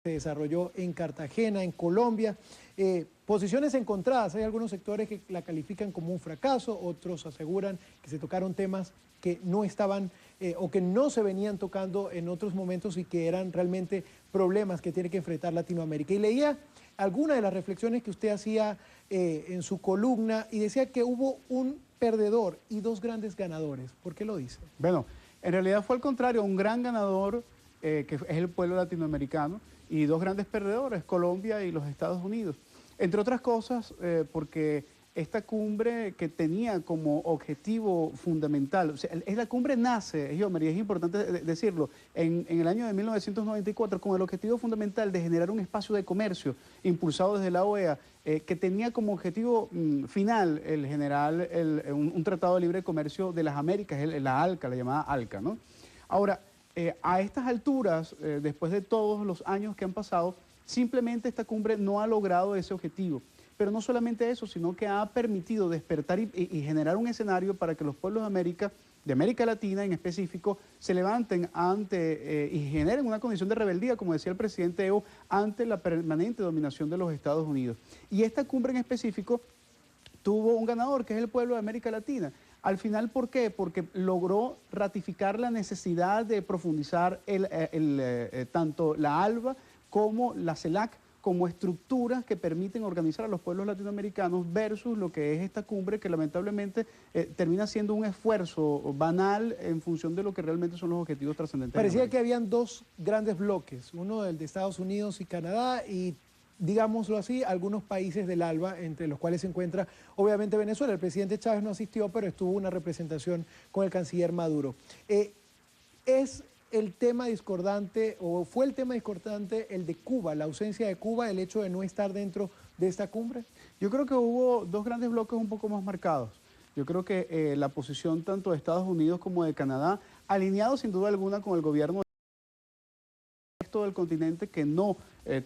se desarrolló en Cartagena, en Colombia. Posiciones encontradas, hay algunos sectores que la califican como un fracaso, otros aseguran que se tocaron temas que no estaban o que no se venían tocando en otros momentos y que eran realmente problemas que tiene que enfrentar Latinoamérica. Y leía algunas de las reflexiones que usted hacía en su columna y decía que hubo un perdedor y dos grandes ganadores. ¿Por qué lo dice? Bueno, en realidad fue al contrario, un gran ganador que es el pueblo latinoamericano y dos grandes perdedores, Colombia y los Estados Unidos. Entre otras cosas, porque esta cumbre que tenía como objetivo fundamental, o sea, la cumbre nace, María, es importante decirlo, en el año de 1994 con el objetivo fundamental de generar un espacio de comercio impulsado desde la OEA, que tenía como objetivo final el generar un tratado de libre comercio de las Américas, la ALCA, la llamada ALCA, ¿no? Ahora, a estas alturas, después de todos los años que han pasado, simplemente esta cumbre no ha logrado ese objetivo. Pero no solamente eso, sino que ha permitido despertar y generar un escenario para que los pueblos de América Latina en específico, se levanten ante y generen una condición de rebeldía, como decía el presidente Evo, ante la permanente dominación de los Estados Unidos. Y esta cumbre en específico tuvo un ganador, que es el pueblo de América Latina. Al final, ¿por qué? Porque logró ratificar la necesidad de profundizar tanto la ALBA como la CELAC como estructuras que permiten organizar a los pueblos latinoamericanos versus lo que es esta cumbre que lamentablemente termina siendo un esfuerzo banal en función de lo que realmente son los objetivos trascendentales. Parecía que habían dos grandes bloques, uno el de Estados Unidos y Canadá y, digámoslo así, algunos países del ALBA, entre los cuales se encuentra obviamente Venezuela. El presidente Chávez no asistió, pero estuvo una representación con el canciller Maduro. ¿Es el tema discordante o fue el tema discordante el de Cuba, la ausencia de Cuba, el hecho de no estar dentro de esta cumbre? Yo creo que hubo dos grandes bloques un poco más marcados. Yo creo que la posición tanto de Estados Unidos como de Canadá, alineado sin duda alguna con el gobierno del resto del continente, que no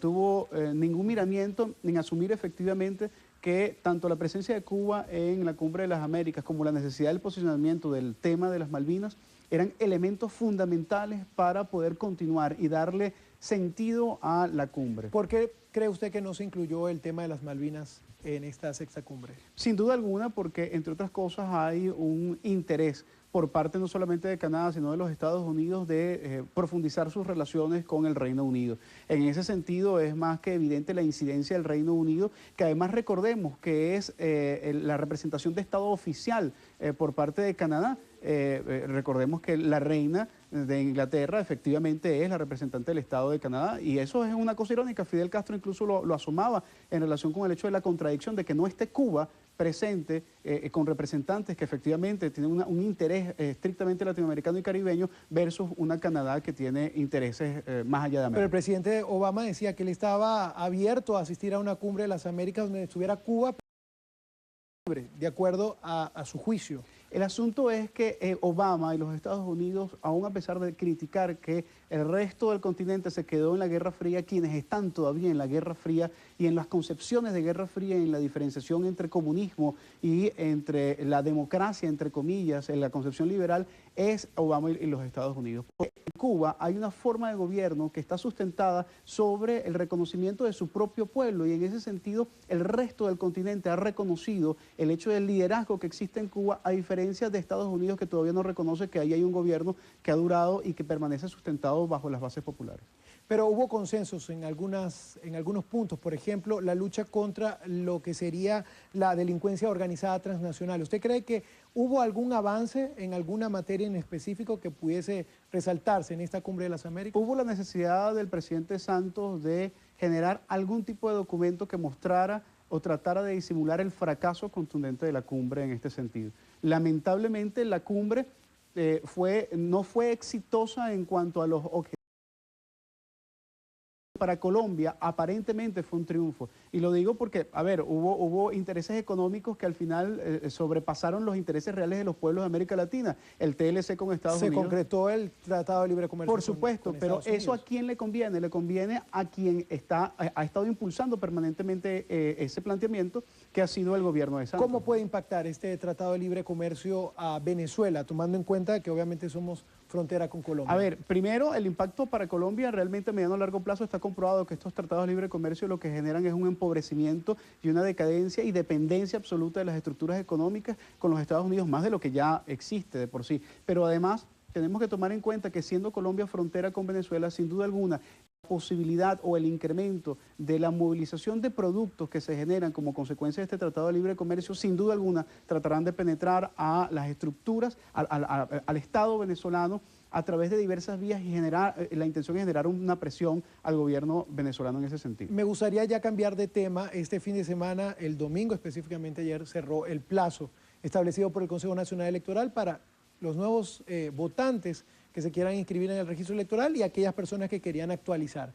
tuvo ningún miramiento en asumir efectivamente que tanto la presencia de Cuba en la Cumbre de las Américas como la necesidad del posicionamiento del tema de las Malvinas eran elementos fundamentales para poder continuar y darle sentido a la cumbre. ¿Por qué cree usted que no se incluyó el tema de las Malvinas en esta sexta cumbre? Sin duda alguna, porque entre otras cosas hay un interés por parte no solamente de Canadá, sino de los Estados Unidos de profundizar sus relaciones con el Reino Unido. En ese sentido es más que evidente la incidencia del Reino Unido, que además recordemos que es la representación de Estado oficial por parte de Canadá. Recordemos que la reina de Inglaterra efectivamente es la representante del Estado de Canadá y eso es una cosa irónica. Fidel Castro incluso lo asomaba en relación con el hecho de la contradicción de que no esté Cuba presente con representantes que efectivamente tienen un interés estrictamente latinoamericano y caribeño versus una Canadá que tiene intereses más allá de América. Pero el presidente Obama decía que él estaba abierto a asistir a una cumbre de las Américas donde estuviera Cuba, de acuerdo a su juicio. El asunto es que Obama y los Estados Unidos, aún a pesar de criticar que el resto del continente se quedó en la Guerra Fría, quienes están todavía en la Guerra Fría y en las concepciones de Guerra Fría, en la diferenciación entre comunismo y entre la democracia, entre comillas, en la concepción liberal, es Obama y los Estados Unidos. En Cuba hay una forma de gobierno que está sustentada sobre el reconocimiento de su propio pueblo y en ese sentido el resto del continente ha reconocido el hecho del liderazgo que existe en Cuba, a diferencia de Estados Unidos, que todavía no reconoce que ahí hay un gobierno que ha durado y que permanece sustentado bajo las bases populares. Pero hubo consensos en algunos puntos, por ejemplo, la lucha contra lo que sería la delincuencia organizada transnacional. ¿Usted cree que hubo algún avance en alguna materia en específico que pudiese resaltarse en esta Cumbre de las Américas? Hubo la necesidad del presidente Santos de generar algún tipo de documento que mostrara o tratara de disimular el fracaso contundente de la cumbre en este sentido. Lamentablemente la cumbre no fue exitosa en cuanto a los objetivos. Para Colombia aparentemente fue un triunfo. Y lo digo porque, a ver, hubo intereses económicos que al final sobrepasaron los intereses reales de los pueblos de América Latina. El TLC con Estados Unidos. Se concretó el Tratado de Libre Comercio. Por supuesto, con pero Estados ¿eso a Unidos? quién le conviene? Le conviene a quien ha estado impulsando permanentemente ese planteamiento, que ha sido el gobierno de Santos. ¿Cómo puede impactar este Tratado de Libre Comercio a Venezuela, tomando en cuenta que obviamente somos frontera con Colombia? A ver, primero, el impacto para Colombia realmente a mediano y largo plazo está comprobado que estos tratados de libre comercio lo que generan es un empobrecimiento y una decadencia y dependencia absoluta de las estructuras económicas con los Estados Unidos, más de lo que ya existe de por sí. Pero además, tenemos que tomar en cuenta que siendo Colombia frontera con Venezuela, sin duda alguna, la posibilidad o el incremento de la movilización de productos que se generan como consecuencia de este Tratado de Libre Comercio, sin duda alguna tratarán de penetrar a las estructuras, al Estado venezolano a través de diversas vías y la intención es generar una presión al gobierno venezolano en ese sentido. Me gustaría ya cambiar de tema. Este fin de semana, el domingo específicamente ayer, cerró el plazo establecido por el Consejo Nacional Electoral para los nuevos votantes que se quieran inscribir en el registro electoral y aquellas personas que querían actualizar.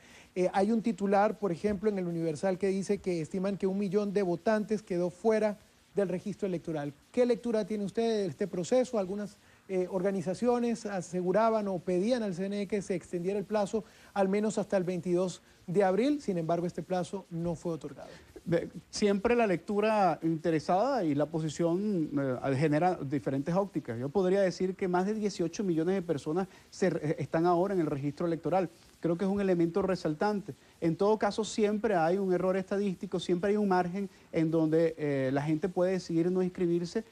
Hay un titular, por ejemplo, en el Universal que dice que estiman que 1 millón de votantes quedó fuera del registro electoral. ¿Qué lectura tiene usted de este proceso? Algunas organizaciones aseguraban o pedían al CNE que se extendiera el plazo al menos hasta el 22 de abril, sin embargo este plazo no fue otorgado. Siempre la lectura interesada y la posición genera diferentes ópticas. Yo podría decir que más de 18 millones de personas están ahora en el registro electoral. Creo que es un elemento resaltante. En todo caso, siempre hay un error estadístico, siempre hay un margen en donde la gente puede decidir no inscribirse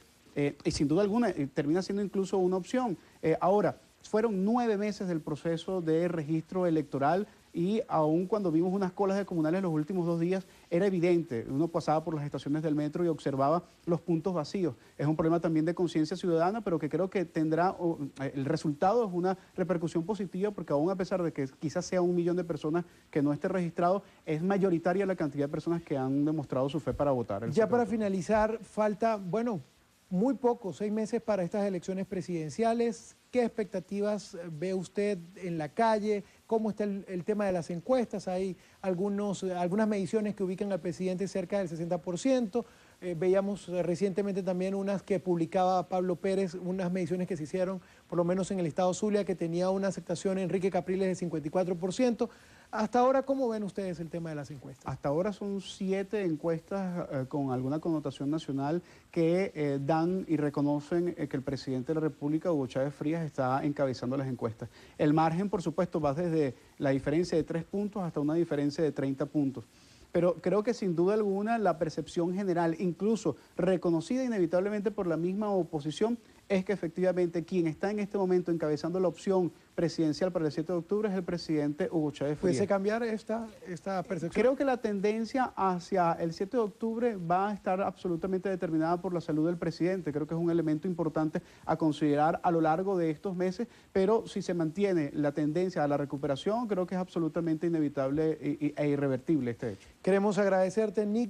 y sin duda alguna termina siendo incluso una opción. Ahora, fueron 9 meses del proceso de registro electoral y aún cuando vimos unas colas de comunales los últimos 2 días, era evidente, uno pasaba por las estaciones del metro y observaba los puntos vacíos. Es un problema también de conciencia ciudadana, pero que creo que tendrá, el resultado es una repercusión positiva, porque aún a pesar de que quizás sea 1 millón de personas que no esté registrado, es mayoritaria la cantidad de personas que han demostrado su fe para votar. Ya para finalizar, falta, bueno, muy poco, 6 meses para estas elecciones presidenciales. ¿Qué expectativas ve usted en la calle? ¿Cómo está el tema de las encuestas? Hay algunas mediciones que ubican al presidente cerca del 60%. Veíamos recientemente también unas que publicaba Pablo Pérez, unas mediciones que se hicieron, por lo menos en el estado Zulia, que tenía una aceptación Enrique Capriles del 54%. Hasta ahora, ¿cómo ven ustedes el tema de las encuestas? Hasta ahora son 7 encuestas con alguna connotación nacional que dan y reconocen que el presidente de la República, Hugo Chávez Frías, está encabezando las encuestas. El margen, por supuesto, va desde la diferencia de 3 puntos hasta una diferencia de 30 puntos. Pero creo que sin duda alguna la percepción general, incluso reconocida inevitablemente por la misma oposición, es que efectivamente quien está en este momento encabezando la opción presidencial para el 7 de octubre es el presidente Hugo Chávez Frías. ¿Puede cambiar esta percepción? Creo que la tendencia hacia el 7 de octubre va a estar absolutamente determinada por la salud del presidente. Creo que es un elemento importante a considerar a lo largo de estos meses, pero si se mantiene la tendencia a la recuperación, creo que es absolutamente inevitable e irrevertible este hecho. Queremos agradecerte, Nick.